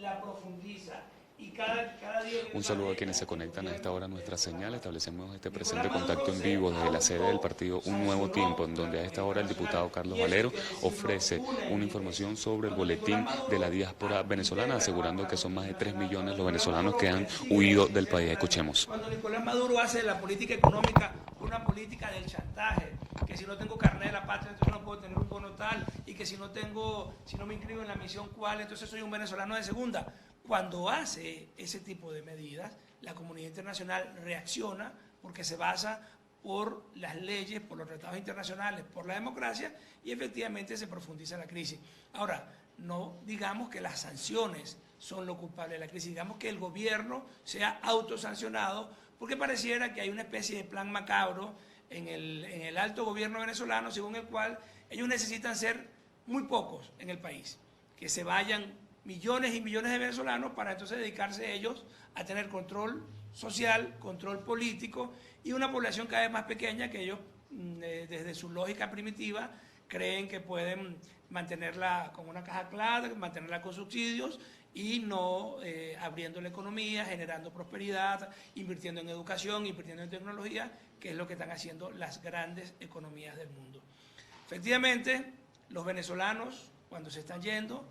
la profundiza. Y cada día Un saludo a quienes se conectan a esta hora a nuestra señal. Establecemos este presente contacto en vivo desde la sede del partido Un Nuevo Tiempo, en donde a esta hora el diputado Carlos Valero ofrece una información sobre el boletín de la diáspora venezolana, asegurando que son más de 3 millones los venezolanos que han huido del país. Escuchemos. Cuando Nicolás Maduro hace de la política económica una política del chantaje, que si no tengo carnet de la patria, entonces no puedo tener un bono tal, y que si no me inscribo en la misión cual, entonces soy un venezolano de segunda. Cuando hace ese tipo de medidas, la comunidad internacional reacciona porque se basa por las leyes, por los tratados internacionales, por la democracia, y efectivamente se profundiza la crisis. Ahora, no digamos que las sanciones son lo culpable de la crisis, digamos que el gobierno sea autosancionado, porque pareciera que hay una especie de plan macabro en el alto gobierno venezolano, según el cual ellos necesitan ser muy pocos en el país, que se vayan millones y millones de venezolanos para entonces dedicarse ellos a tener control social, control político y una población cada vez más pequeña que ellos, desde su lógica primitiva, creen que pueden mantenerla con una caja clara, mantenerla con subsidios y no abriendo la economía, generando prosperidad, invirtiendo en educación, invirtiendo en tecnología, que es lo que están haciendo las grandes economías del mundo. Efectivamente, los venezolanos, cuando se están yendo,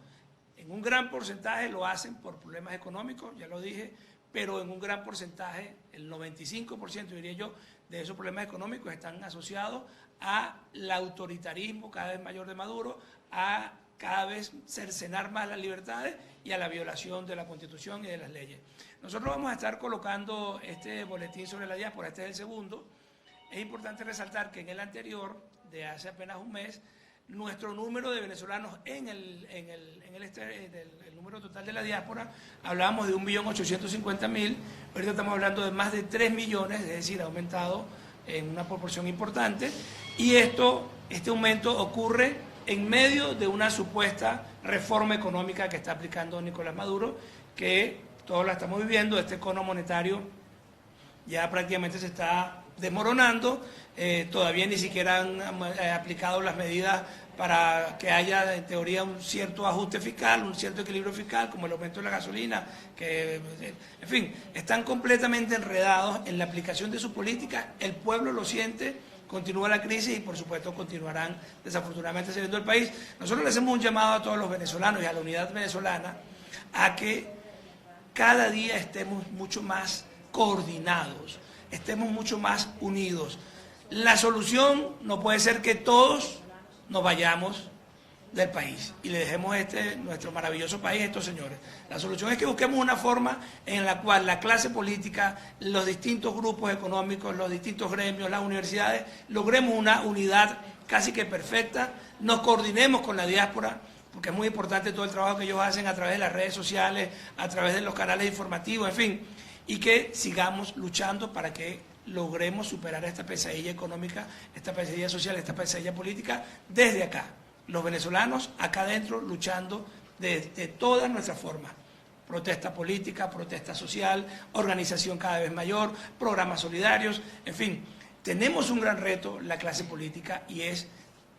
en un gran porcentaje lo hacen por problemas económicos, ya lo dije, pero en un gran porcentaje, el 95% diría yo, de esos problemas económicos están asociados al autoritarismo cada vez mayor de Maduro, a cada vez cercenar más las libertades y a la violación de la Constitución y de las leyes. Nosotros vamos a estar colocando este boletín sobre la diáspora, este es el segundo. Es importante resaltar que en el anterior, de hace apenas un mes, nuestro número de venezolanos en el número total de la diáspora, hablábamos de 1.850.000, ahorita estamos hablando de más de 3 millones, es decir, ha aumentado en una proporción importante, y este aumento ocurre en medio de una supuesta reforma económica que está aplicando Nicolás Maduro, que todos la estamos viviendo, este cono monetario ya prácticamente se está desmoronando, todavía ni siquiera han aplicado las medidas para que haya en teoría un cierto ajuste fiscal, un cierto equilibrio fiscal, como el aumento de la gasolina, que, en fin, están completamente enredados en la aplicación de su política, el pueblo lo siente, continúa la crisis y por supuesto continuarán desafortunadamente saliendo del país. Nosotros le hacemos un llamado a todos los venezolanos y a la unidad venezolana a que cada día estemos mucho más coordinados, estemos mucho más unidos. La solución no puede ser que todos nos vayamos del país y le dejemos nuestro maravilloso país a estos señores. La solución es que busquemos una forma en la cual la clase política, los distintos grupos económicos, los distintos gremios, las universidades, logremos una unidad casi que perfecta, nos coordinemos con la diáspora, porque es muy importante todo el trabajo que ellos hacen a través de las redes sociales, a través de los canales informativos, en fin, y que sigamos luchando para que logremos superar esta pesadilla económica, esta pesadilla social, esta pesadilla política desde acá. Los venezolanos acá adentro luchando de todas nuestras formas. Protesta política, protesta social, organización cada vez mayor, programas solidarios, en fin. Tenemos un gran reto, la clase política, y es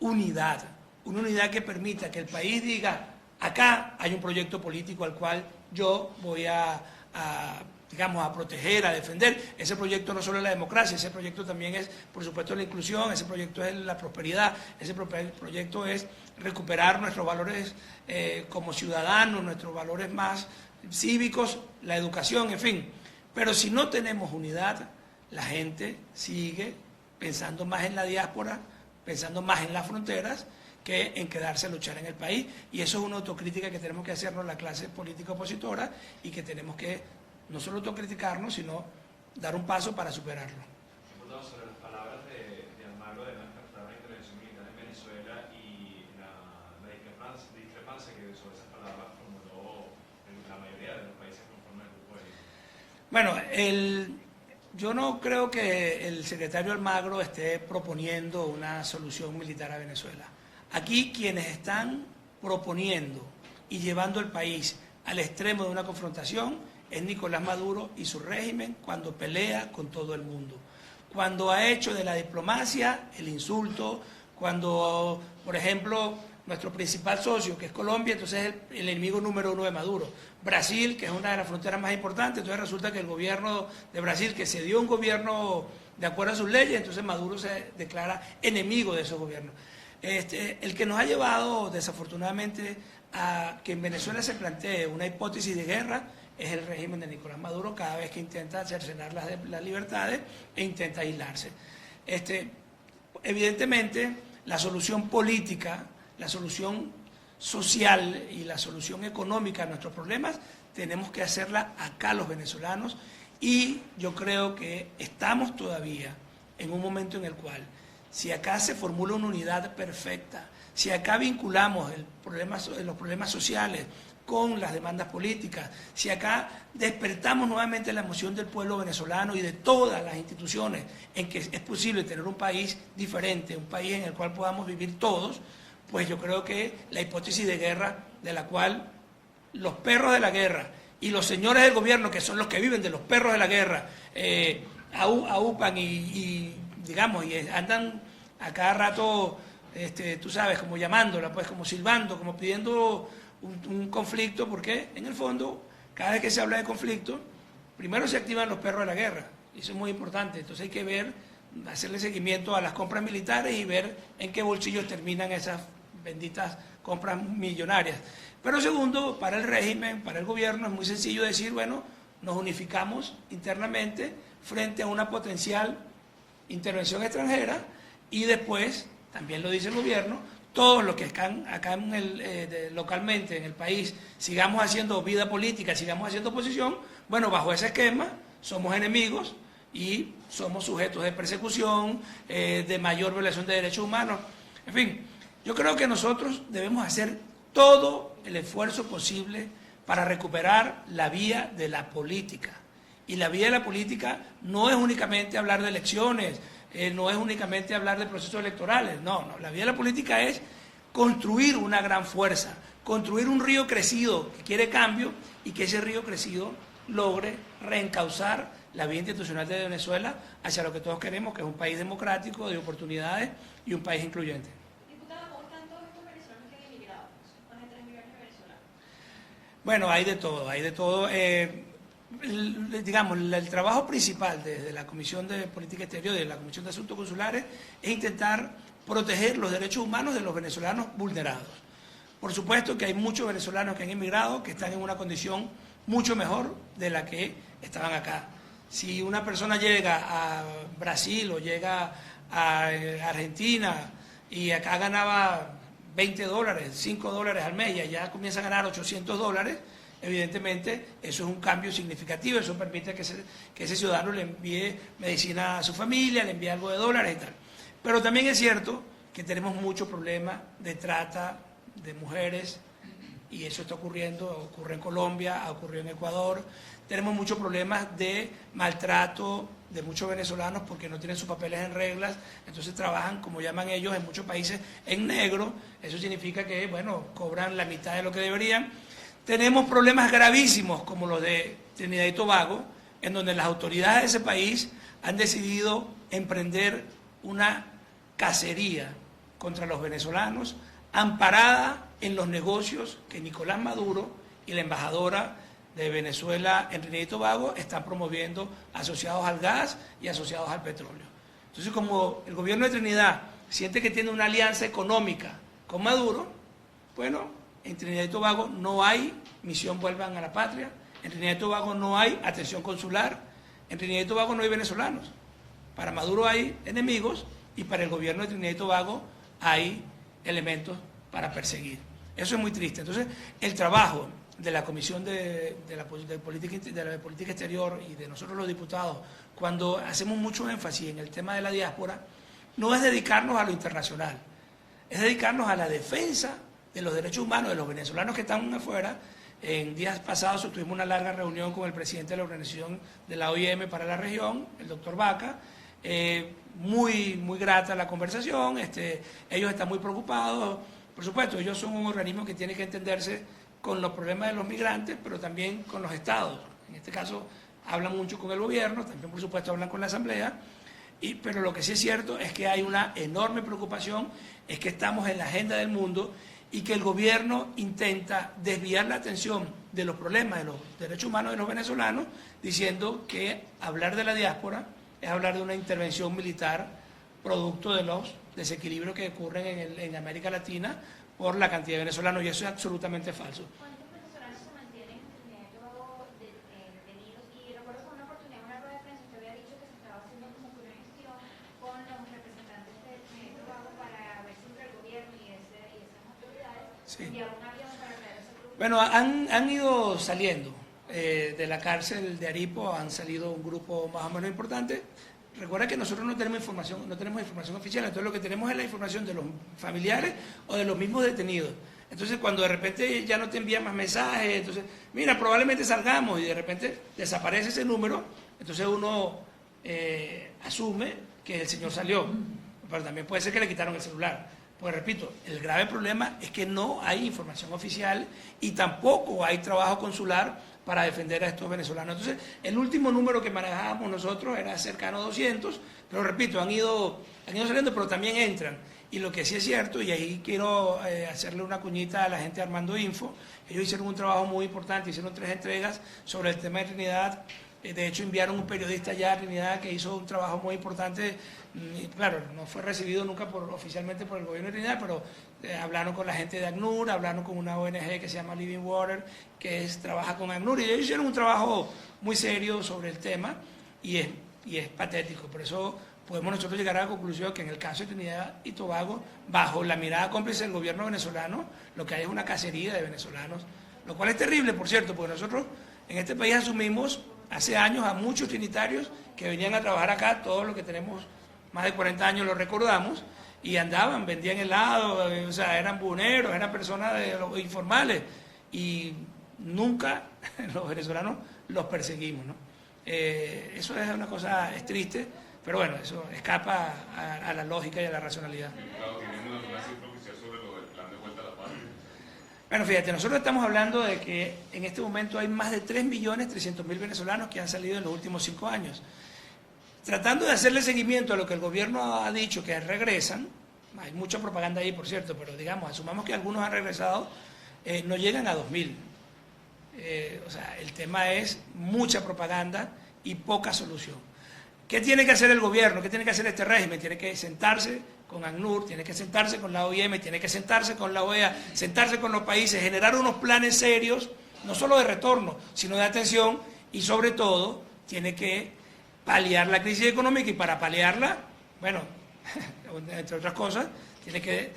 unidad. Una unidad que permita que el país diga, acá hay un proyecto político al cual yo voy a proteger, a defender. Ese proyecto no solo es la democracia, ese proyecto también es, por supuesto, la inclusión, ese proyecto es la prosperidad, ese proyecto es recuperar nuestros valores como ciudadanos, nuestros valores más cívicos, la educación, en fin. Pero si no tenemos unidad, la gente sigue pensando más en la diáspora, pensando más en las fronteras, que en quedarse a luchar en el país. Y eso es una autocrítica que tenemos que hacernos la clase política opositora y que tenemos que no solo autocriticarnos, sino dar un paso para superarlo. Diputado, sobre las palabras de Almagro de la intervención militar en Venezuela y la discrepancia que sobre esas palabras formuló la mayoría de los países conforme al grupo de... Bueno, yo no creo que el secretario Almagro esté proponiendo una solución militar a Venezuela. Aquí quienes están proponiendo y llevando el país al extremo de una confrontación es Nicolás Maduro y su régimen cuando pelea con todo el mundo. Cuando ha hecho de la diplomacia el insulto, cuando, por ejemplo, nuestro principal socio, que es Colombia, entonces es el enemigo número 1 de Maduro. Brasil, que es una de las fronteras más importantes, entonces resulta que el gobierno de Brasil, que se dio un gobierno de acuerdo a sus leyes, entonces Maduro se declara enemigo de esos gobiernos. El que nos ha llevado, desafortunadamente, a que en Venezuela se plantee una hipótesis de guerra es el régimen de Nicolás Maduro, cada vez que intenta cercenar las libertades e intenta aislarse. Evidentemente, la solución política, la solución social y la solución económica a nuestros problemas tenemos que hacerla acá los venezolanos, y yo creo que estamos todavía en un momento en el cual, si acá se formula una unidad perfecta, si acá vinculamos los problemas sociales con las demandas políticas, si acá despertamos nuevamente la emoción del pueblo venezolano y de todas las instituciones en que es posible tener un país diferente, un país en el cual podamos vivir todos, pues yo creo que la hipótesis de guerra, de la cual los perros de la guerra y los señores del gobierno, que son los que viven de los perros de la guerra, aupan y andan a cada rato, tú sabes, como llamándola, pues como silbando, como pidiendo un conflicto, porque en el fondo, cada vez que se habla de conflicto, primero se activan los perros de la guerra, y eso es muy importante. Entonces hay que ver, hacerle seguimiento a las compras militares y ver en qué bolsillos terminan esas benditas compras millonarias. Pero segundo, para el régimen, para el gobierno, es muy sencillo decir, bueno, nos unificamos internamente frente a una potencial intervención extranjera, y después, también lo dice el gobierno, todos los que están acá localmente en el país sigamos haciendo vida política, sigamos haciendo oposición, bueno, bajo ese esquema somos enemigos y somos sujetos de persecución, de mayor violación de derechos humanos. En fin, yo creo que nosotros debemos hacer todo el esfuerzo posible para recuperar la vía de la política. Y la vía de la política no es únicamente hablar de elecciones, no es únicamente hablar de procesos electorales, no, la vía de la política es construir una gran fuerza, construir un río crecido que quiere cambio, y que ese río crecido logre reencauzar la vía institucional de Venezuela hacia lo que todos queremos, que es un país democrático, de oportunidades y un país incluyente. Diputado, ¿cómo están todos estos venezolanos que han emigrado? Más de 3 millones de venezolanos. Bueno, hay de todo, hay de todo. El trabajo principal desde la Comisión de Política Exterior y de la Comisión de Asuntos Consulares es intentar proteger los derechos humanos de los venezolanos vulnerados. Por supuesto que hay muchos venezolanos que han emigrado, que están en una condición mucho mejor de la que estaban acá. Si una persona llega a Brasil o llega a Argentina y acá ganaba $20, $5 al mes, y allá comienza a ganar $800, evidentemente eso es un cambio significativo, eso permite que ese ciudadano le envíe medicina a su familia, le envíe algo de dólares y tal. Pero también es cierto que tenemos muchos problemas de trata de mujeres, y eso está ocurriendo, ocurre en Colombia, ha ocurrido en Ecuador. Tenemos muchos problemas de maltrato de muchos venezolanos porque no tienen sus papeles en reglas, entonces trabajan, como llaman ellos en muchos países, en negro. Eso significa que, bueno, cobran la mitad de lo que deberían. Tenemos problemas gravísimos como los de Trinidad y Tobago, en donde las autoridades de ese país han decidido emprender una cacería contra los venezolanos, amparada en los negocios que Nicolás Maduro y la embajadora de Venezuela en Trinidad y Tobago están promoviendo, asociados al gas y asociados al petróleo. Entonces, como el gobierno de Trinidad siente que tiene una alianza económica con Maduro, bueno, en Trinidad y Tobago no hay misión Vuelvan a la Patria, en Trinidad y Tobago no hay atención consular, en Trinidad y Tobago no hay venezolanos. Para Maduro hay enemigos, y para el gobierno de Trinidad y Tobago hay elementos para perseguir. Eso es muy triste. Entonces, el trabajo de la Comisión de Política Exterior y de nosotros los diputados, cuando hacemos mucho énfasis en el tema de la diáspora, no es dedicarnos a lo internacional, es dedicarnos a la defensa de los derechos humanos de los venezolanos que están afuera. En días pasados tuvimos una larga reunión con el presidente de la organización de la OIM para la región, el doctor Vaca. Muy grata la conversación, ellos están muy preocupados. Por supuesto, ellos son un organismo que tiene que entenderse con los problemas de los migrantes, pero también con los estados. En este caso hablan mucho con el gobierno, también por supuesto hablan con la asamblea, pero lo que sí es cierto es que hay una enorme preocupación, es que estamos en la agenda del mundo, y que el gobierno intenta desviar la atención de los problemas de los derechos humanos de los venezolanos, diciendo que hablar de la diáspora es hablar de una intervención militar producto de los desequilibrios que ocurren en América Latina por la cantidad de venezolanos, y eso es absolutamente falso. ¿Cuántos venezolanos se mantienen en Trinidad y Tobago detenidos? Y recuerdo que en una oportunidad, en una rueda de prensa, usted había dicho que se estaba haciendo como que una gestión con los representantes de Trinidad y Tobago para ver si entre el gobierno y esas autoridades enviaba un avión para traer ese grupo. Bueno, han ido saliendo de la cárcel de Aripo, han salido un grupo más o menos importante. Recuerda que nosotros no tenemos información oficial, entonces lo que tenemos es la información de los familiares o de los mismos detenidos. Entonces cuando de repente ya no te envían más mensajes, entonces, mira, probablemente salgamos, y de repente desaparece ese número, entonces uno asume que el señor salió, pero también puede ser que le quitaron el celular. Pues repito, el grave problema es que no hay información oficial y tampoco hay trabajo consular para defender a estos venezolanos. Entonces, el último número que manejábamos nosotros era cercano a 200, pero repito, han ido saliendo, pero también entran. Y lo que sí es cierto, y ahí quiero hacerle una cuñita a la gente de Armando Info, ellos hicieron un trabajo muy importante, hicieron 3 entregas sobre el tema de Trinidad. De hecho, enviaron un periodista allá a Trinidad que hizo un trabajo muy importante. Y claro, no fue recibido nunca oficialmente por el gobierno de Trinidad, pero hablaron con la gente de ACNUR, hablaron con una ONG que se llama Living Water, que trabaja con ACNUR, y ellos hicieron un trabajo muy serio sobre el tema, y es patético. Por eso podemos nosotros llegar a la conclusión que en el caso de Trinidad y Tobago, bajo la mirada cómplice del gobierno venezolano, lo que hay es una cacería de venezolanos, lo cual es terrible, por cierto, porque nosotros en este país asumimos hace años a muchos trinitarios que venían a trabajar acá, todos los que tenemos más de 40 años lo recordamos, y andaban, vendían helado, o sea, eran buneros, eran personas informales, y nunca los venezolanos los perseguimos, ¿no? Eso es una cosa, es triste, pero bueno, eso escapa a la lógica y a la racionalidad. Claro, ¿tenemos una cifra oficial sobre lo del plan de vuelta a la patria? Bueno, fíjate, nosotros estamos hablando de que en este momento hay más de 3.300.000 venezolanos que han salido en los últimos 5 años. Tratando de hacerle seguimiento a lo que el gobierno ha dicho, que regresan, hay mucha propaganda ahí, por cierto, pero digamos, asumamos que algunos han regresado, no llegan a 2.000. O sea, el tema es mucha propaganda y poca solución. ¿Qué tiene que hacer el gobierno? ¿Qué tiene que hacer este régimen? Tiene que sentarse con ACNUR, tiene que sentarse con la OIM, tiene que sentarse con la OEA, sentarse con los países, generar unos planes serios, no solo de retorno, sino de atención, y sobre todo tiene que paliar la crisis económica, y para paliarla, bueno, entre otras cosas, tiene que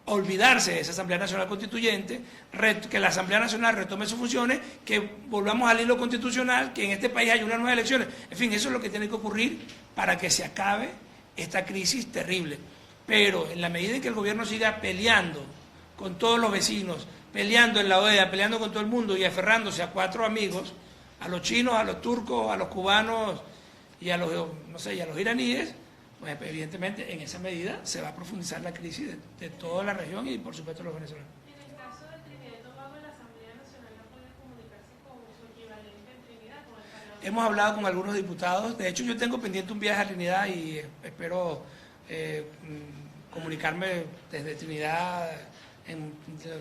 olvidarse de esa Asamblea Nacional Constituyente, que la Asamblea Nacional retome sus funciones, que volvamos al hilo constitucional, que en este país haya unas nuevas elecciones. En fin, eso es lo que tiene que ocurrir para que se acabe esta crisis terrible. Pero en la medida en que el gobierno siga peleando con todos los vecinos, peleando en la OEA, peleando con todo el mundo y aferrándose a 4 amigos, a los chinos, a los turcos, a los cubanos y a los, no sé, y a los iraníes, pues evidentemente en esa medida se va a profundizar la crisis de toda la región y por supuesto los venezolanos. En el caso de Trinidad y Tobago, la Asamblea Nacional no puede comunicarse con su equivalente en Trinidad, con el Parlamento. Hemos hablado con algunos diputados, de hecho yo tengo pendiente un viaje a Trinidad y espero comunicarme desde Trinidad en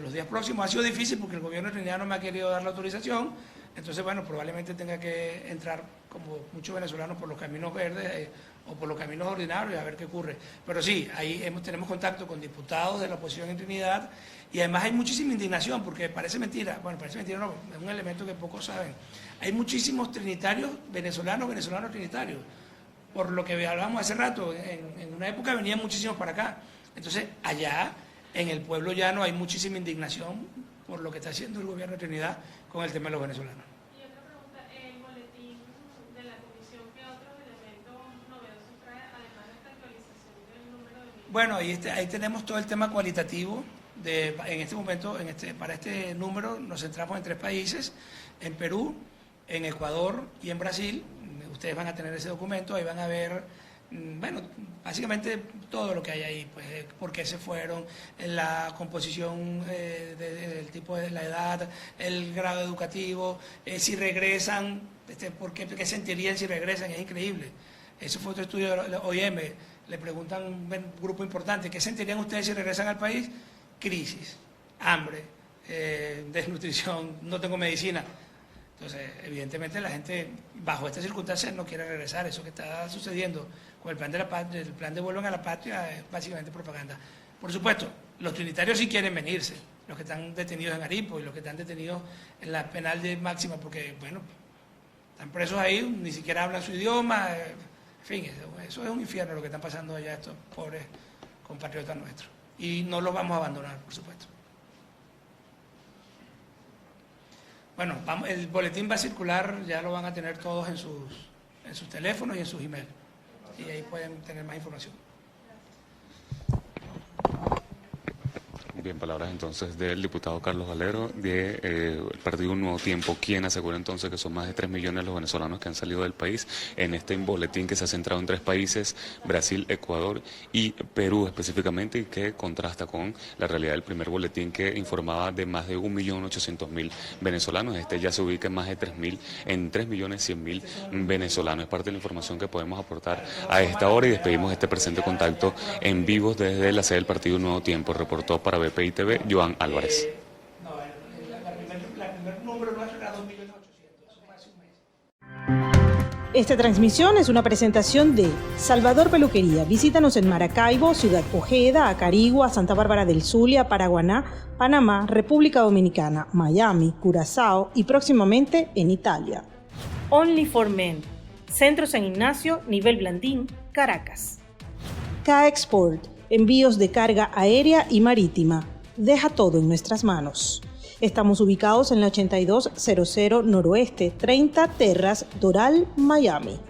los días próximos. Ha sido difícil porque el gobierno de Trinidad no me ha querido dar la autorización, entonces bueno, probablemente tenga que entrar como muchos venezolanos por los caminos verdes o por los caminos ordinarios y a ver qué ocurre. Pero sí, ahí tenemos contacto con diputados de la oposición en Trinidad, y además hay muchísima indignación, porque parece mentira, bueno, parece mentira no, es un elemento que pocos saben. Hay muchísimos trinitarios venezolanos trinitarios, por lo que hablábamos hace rato, en una época venían muchísimos para acá. Entonces, allá, en el pueblo llano, hay muchísima indignación por lo que está haciendo el gobierno de Trinidad con el tema de los venezolanos. Y otra pregunta, el boletín de la comisión, ¿qué otros elementos novedosos trae, además de esta actualización del número de... Bueno, ahí tenemos todo el tema cualitativo. En este momento, para este número, nos centramos en 3 países, en Perú, en Ecuador y en Brasil. Ustedes van a tener ese documento, ahí van a ver, bueno, básicamente todo lo que hay ahí, pues por qué se fueron, la composición del tipo de la edad, el grado educativo, si regresan, qué sentirían si regresan, es increíble. Eso fue otro estudio de la OIM, le preguntan a un grupo importante, ¿qué sentirían ustedes si regresan al país? Crisis. hambre, desnutrición, no tengo medicina. Entonces, evidentemente la gente bajo estas circunstancias no quiere regresar. Eso que está sucediendo con el plan de la patria, el plan de Vuelvan a la Patria, es básicamente propaganda. Por supuesto, los trinitarios sí quieren venirse, los que están detenidos en Aripo y los que están detenidos en la penal de Máxima, porque, bueno, están presos ahí, ni siquiera hablan su idioma, en fin, eso es un infierno lo que están pasando allá estos pobres compatriotas nuestros. Y no los vamos a abandonar, por supuesto. Bueno, el boletín va a circular, ya lo van a tener todos en sus teléfonos y en sus emails. Y ahí pueden tener más información. Bien, palabras entonces del diputado Carlos Valero del Partido Un Nuevo Tiempo, quien asegura entonces que son más de 3 millones los venezolanos que han salido del país en este boletín que se ha centrado en 3 países, Brasil, Ecuador y Perú específicamente, y que contrasta con la realidad del primer boletín que informaba de más de 1.800.000 venezolanos. Este ya se ubica en más de 3.100.000 venezolanos. Es parte de la información que podemos aportar a esta hora y despedimos este presente contacto en vivo desde la sede del Partido Un Nuevo Tiempo. Reportó para BPI TV, Joan Álvarez. La primer número nuestro era 2.800.000, eso fue hace un mes. Esta transmisión es una presentación de Salvador Peluquería. Visítanos en Maracaibo, Ciudad Ojeda, Acarigua, Santa Bárbara del Zulia, Paraguaná, Panamá, República Dominicana, Miami, Curazao y próximamente en Italia. Only for Men. Centro San Ignacio, Nivel Blandín, Caracas. K-Export. Envíos de carga aérea y marítima. Deja todo en nuestras manos. Estamos ubicados en la 8200 Noroeste, 30 Terras, Doral, Miami.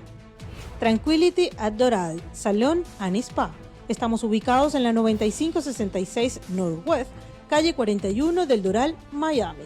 Tranquility at Doral, Salón and Spa. Estamos ubicados en la 9566 Northwest, calle 41 del Doral, Miami.